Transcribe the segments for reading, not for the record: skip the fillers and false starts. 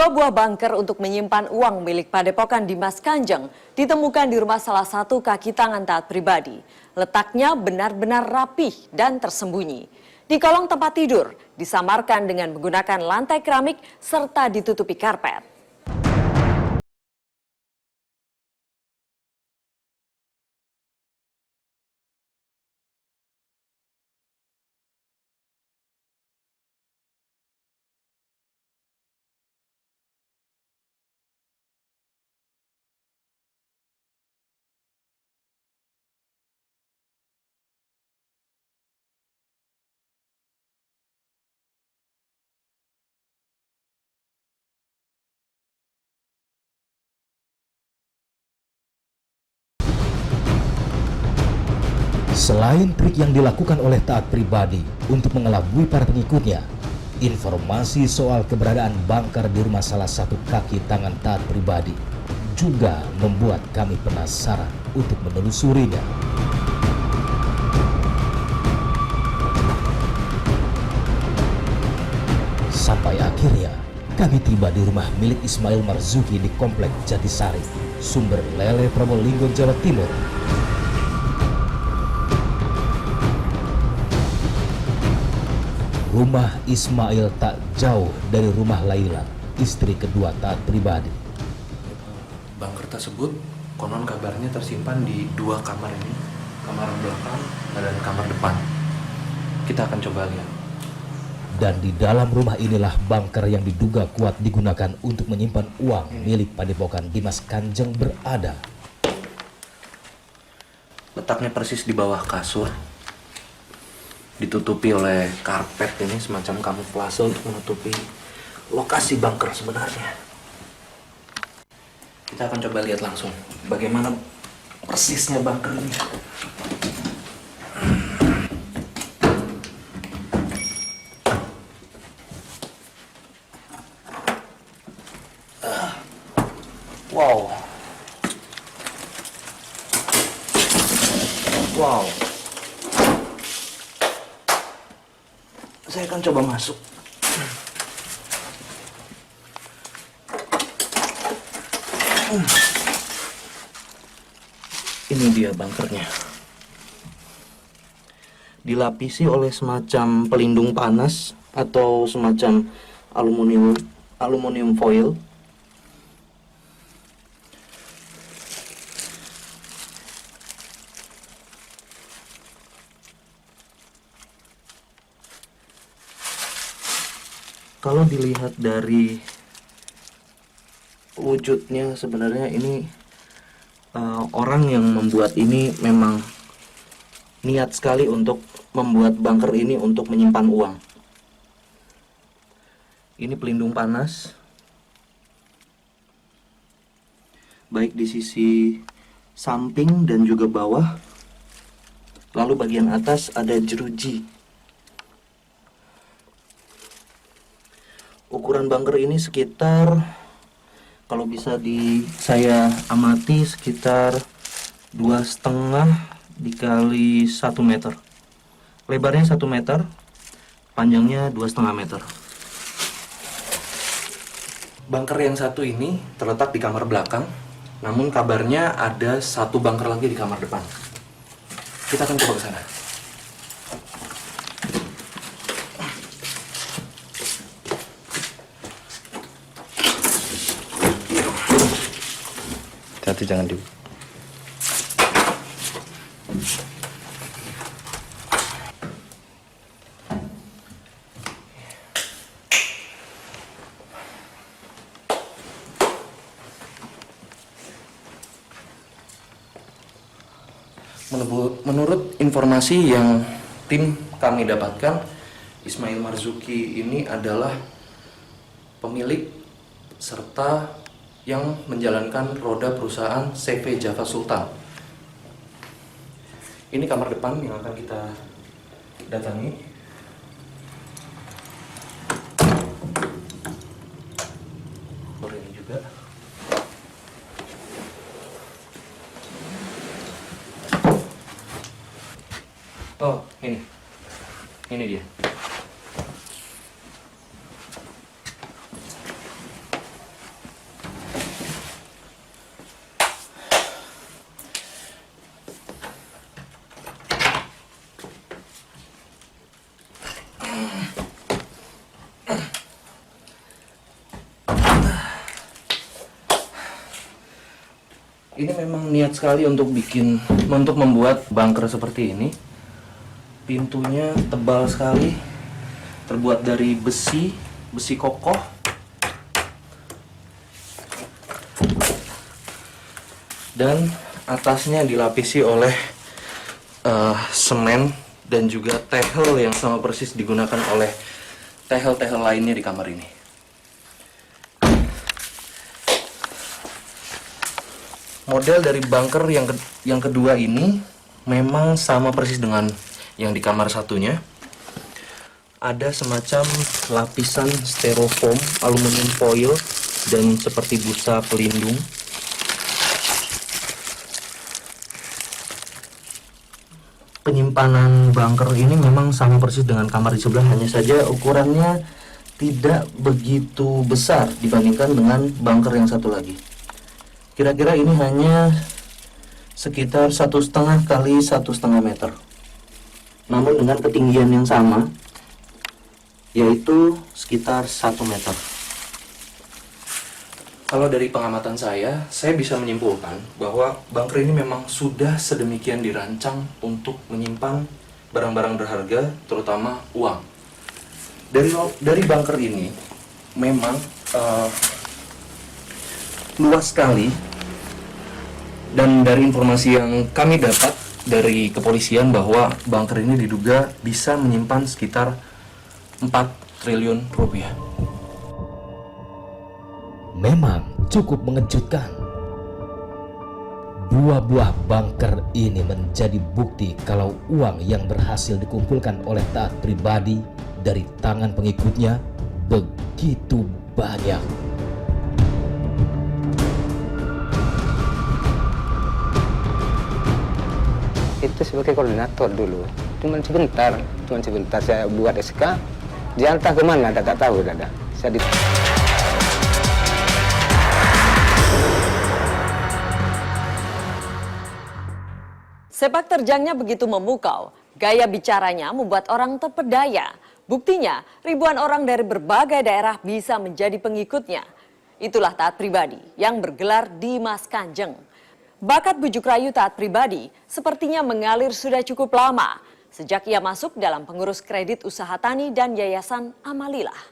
Dua buah bunker untuk menyimpan uang milik Padepokan Dimas Kanjeng ditemukan di rumah salah satu kaki tangan taat pribadi. Letaknya benar-benar rapih dan tersembunyi. Di kolong tempat tidur, disamarkan dengan menggunakan lantai keramik serta ditutupi karpet. Selain trik yang dilakukan oleh taat pribadi untuk mengelabui para pengikutnya, informasi soal keberadaan bunker di rumah salah satu kaki tangan taat pribadi juga membuat kami penasaran untuk menelusurinya. Sampai akhirnya kami tiba di rumah milik Ismail Marzuki di Komplek Jatisari, Sumber Lele, Probolinggo, Jawa Timur. Rumah Ismail tak jauh dari rumah Laila, istri kedua taat pribadi. Bunker tersebut konon kabarnya tersimpan di dua kamar ini, kamar belakang dan kamar depan. Kita akan coba lihat. Dan di dalam rumah inilah bunker yang diduga kuat digunakan untuk menyimpan uang milik Padepokan Dimas Kanjeng berada. Letaknya persis di bawah kasur, ditutupi oleh karpet ini, semacam kamuflase untuk menutupi lokasi bunker sebenarnya. Kita akan coba lihat langsung bagaimana persisnya bunker ini. Wow. Wow. Saya akan coba masuk. Ini dia bunkernya. Dilapisi oleh semacam pelindung panas atau semacam aluminium foil. Kalau dilihat dari wujudnya, sebenarnya ini orang yang membuat ini memang niat sekali untuk membuat bunker ini untuk menyimpan uang. Ini pelindung panas, baik di sisi samping dan juga bawah. Lalu bagian atas ada jeruji. Ukuran bunker ini sekitar, kalau bisa saya amati, sekitar 2,5 dikali 1 meter. Lebarnya 1 meter, panjangnya 2,5 meter. Bunker yang satu ini terletak di kamar belakang, namun kabarnya ada satu bunker lagi di kamar depan. Kita akan coba ke sana. Hati-hati, jangan di. Menurut informasi yang tim kami dapatkan, Ismail Marzuki ini adalah pemilik serta yang menjalankan roda perusahaan CV Java Sultan. Ini kamar depan yang akan kita datangi. Ini juga. Oh, ini dia. ini memang niat sekali untuk membuat bunker seperti ini. Pintunya tebal sekali, terbuat dari besi kokoh. Dan atasnya dilapisi oleh semen dan juga tehel yang sama persis digunakan oleh tehel-tehel lainnya di kamar ini. Model dari bunker yang kedua ini memang sama persis dengan yang di kamar satunya. Ada semacam lapisan styrofoam, aluminium foil, dan seperti busa pelindung. Penyimpanan bunker ini memang sama persis dengan kamar di sebelah, hanya saja ukurannya tidak begitu besar dibandingkan dengan bunker yang satu lagi. Kira-kira ini hanya sekitar 1,5 kali 1,5 meter. Namun dengan ketinggian yang sama, yaitu sekitar 1 meter. Kalau dari pengamatan saya bisa menyimpulkan bahwa bunker ini memang sudah sedemikian dirancang untuk menyimpan barang-barang berharga, terutama uang. Dari bunker ini memang luas sekali, dan dari informasi yang kami dapat dari kepolisian bahwa bunker ini diduga bisa menyimpan sekitar 4 triliun rupiah. Memang cukup mengejutkan. Dua buah bunker ini menjadi bukti kalau uang yang berhasil dikumpulkan oleh Taat Pribadi dari tangan pengikutnya begitu banyak. Itu sebagai koordinator dulu, cuman sebentar saya buat SK, dia entah kemana, tak tahu, saya Sepak terjangnya begitu memukau, gaya bicaranya membuat orang terpedaya. Buktinya, ribuan orang dari berbagai daerah bisa menjadi pengikutnya. Itulah Taat Pribadi yang bergelar Dimas Kanjeng. Bakat bujuk rayu Taat Pribadi sepertinya mengalir sudah cukup lama, sejak ia masuk dalam pengurus kredit usaha tani dan Yayasan Amalilah.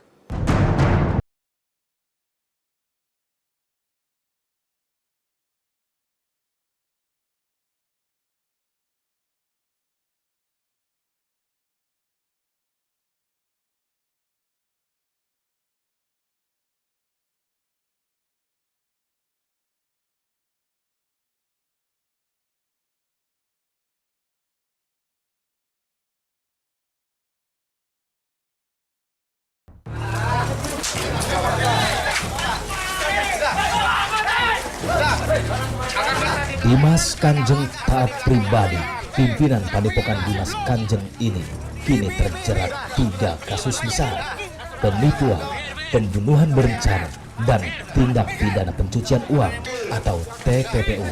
Dimas Kanjeng Taat Pribadi, pimpinan Padepokan Dimas Kanjeng ini kini terjerat 3 kasus besar: penipuan, pembunuhan berencana, dan tindak pidana pencucian uang atau TPPU.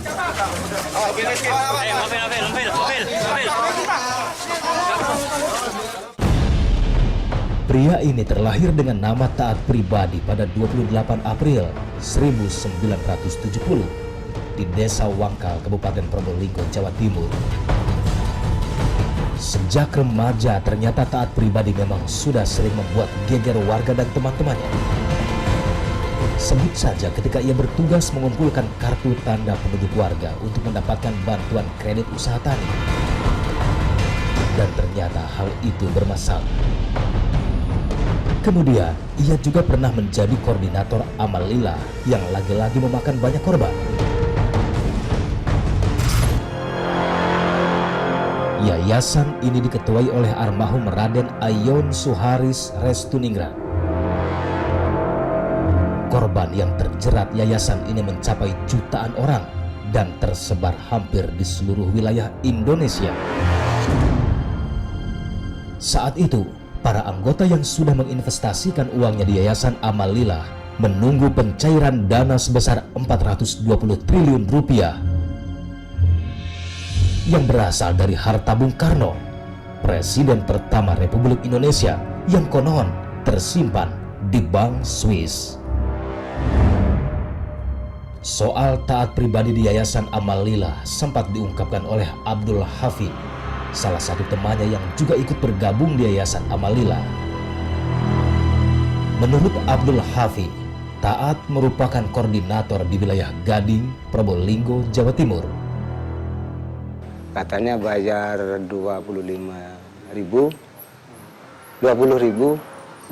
Pria ini terlahir dengan nama Taat Pribadi pada 28 April 1970 di Desa Wangkal, Kabupaten Probolinggo, Jawa Timur. Sejak remaja, ternyata Taat Pribadi memang sudah sering membuat geger warga dan teman-temannya. Sebut saja ketika ia bertugas mengumpulkan kartu tanda penduduk warga untuk mendapatkan bantuan kredit usaha tani. Dan ternyata hal itu bermasalah. Kemudian, ia juga pernah menjadi koordinator Amalilah yang lagi-lagi memakan banyak korban. Yayasan ini diketuai oleh almarhum Raden Ayon Suharis Restuningrat. Korban yang terjerat yayasan ini mencapai jutaan orang dan tersebar hampir di seluruh wilayah Indonesia. Saat itu, para anggota yang sudah menginvestasikan uangnya di Yayasan Amalilah menunggu pencairan dana sebesar 420 triliun rupiah yang berasal dari harta Bung Karno, Presiden pertama Republik Indonesia, yang konon tersimpan di Bank Swiss. Soal taat pribadi di Yayasan Amal Lillah sempat diungkapkan oleh Abdul Hafid, salah satu temannya yang juga ikut bergabung di Yayasan Amal Lillah. Menurut Abdul Hafid, Taat merupakan koordinator di wilayah Gading, Probolinggo, Jawa Timur. Katanya bayar 25.000, 20.000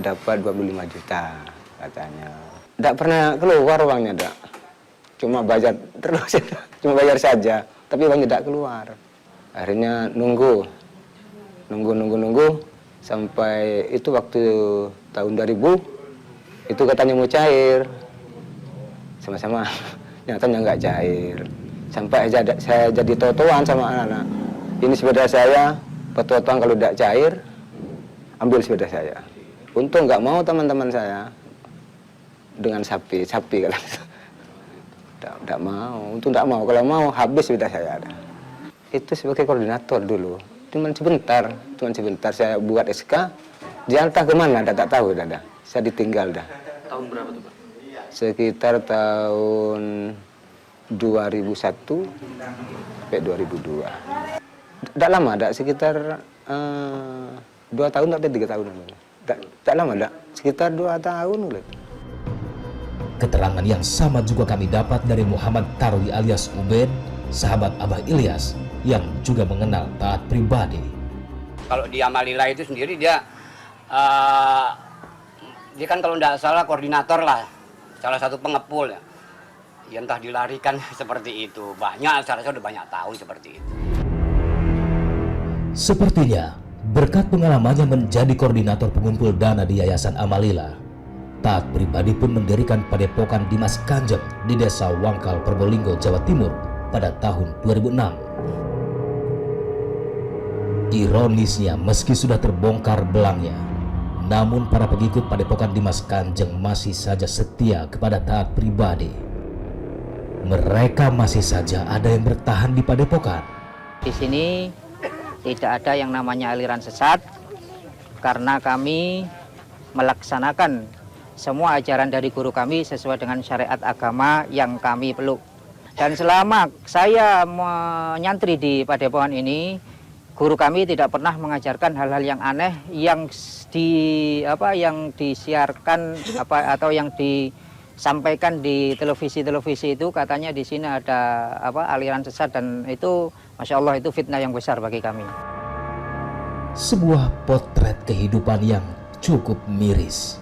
dapat 25 juta katanya. Tidak pernah keluar uangnya, dak. Cuma bayar terus, cuma bayar saja, tapi uangnya tidak keluar. Akhirnya nunggu sampai itu waktu tahun 2000 itu katanya mau cair, sama-sama nyatanya nggak cair. Sampai saya jadi totoan sama anak-anak. Ini sepeda saya, totoan kalau tidak cair, ambil sepeda saya. Untung nggak mau teman-teman saya dengan sapi kalau tidak mau. Untung tidak mau, kalau mau habis sepeda saya ada. Itu sebagai koordinator dulu, cuman sebentar saya buat SK, dia entah kemana, tak tahu dah. Saya ditinggal dah. Tahun berapa tuh Pak? Sekitar tahun 2001 sampai 2002. Tidak lama, sekitar 2 tahun atau 3 tahun. Tidak lama, sekitar 2 tahun. Keterangan yang sama juga kami dapat dari Muhammad Tarwi alias Ubed, sahabat Abah Ilyas, yang juga mengenal Taat pribadi. Kalau di Amal Lillah itu sendiri dia kan kalau tidak salah koordinator lah, salah satu pengepul ya. Ya entah dilarikan seperti itu. Banyak, saya rasa udah banyak tahun seperti itu. Sepertinya, berkat pengalamannya menjadi koordinator pengumpul dana di Yayasan Amal Lillah, Taat pribadi pun mendirikan Padepokan Dimas Kanjeng di Desa Wangkal, Probolinggo, Jawa Timur pada tahun 2006. Ironisnya, meski sudah terbongkar belangnya, namun para pengikut Padepokan Dimas Kanjeng masih saja setia kepada Taat pribadi. Mereka masih saja ada yang bertahan di Padepokan. Di sini tidak ada yang namanya aliran sesat, karena kami melaksanakan semua ajaran dari guru kami sesuai dengan syariat agama yang kami peluk. Dan selama saya menyantri di Padepokan ini, guru kami tidak pernah mengajarkan hal-hal yang aneh yang disiarkan atau yang disampaikan di televisi itu. Katanya di sini ada aliran sesat, dan itu Masya Allah itu fitnah yang besar bagi kami. Sebuah potret kehidupan yang cukup miris.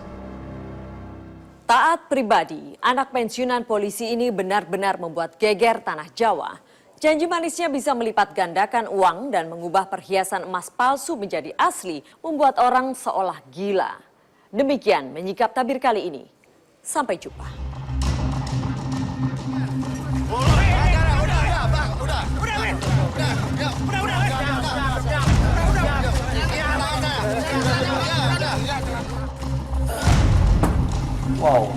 Taat pribadi, anak pensiunan polisi ini benar-benar membuat geger tanah Jawa. Janji manisnya bisa melipat gandakan uang dan mengubah perhiasan emas palsu menjadi asli, membuat orang seolah gila. Demikian menyikap tabir kali ini. Sampai jumpa. Wow.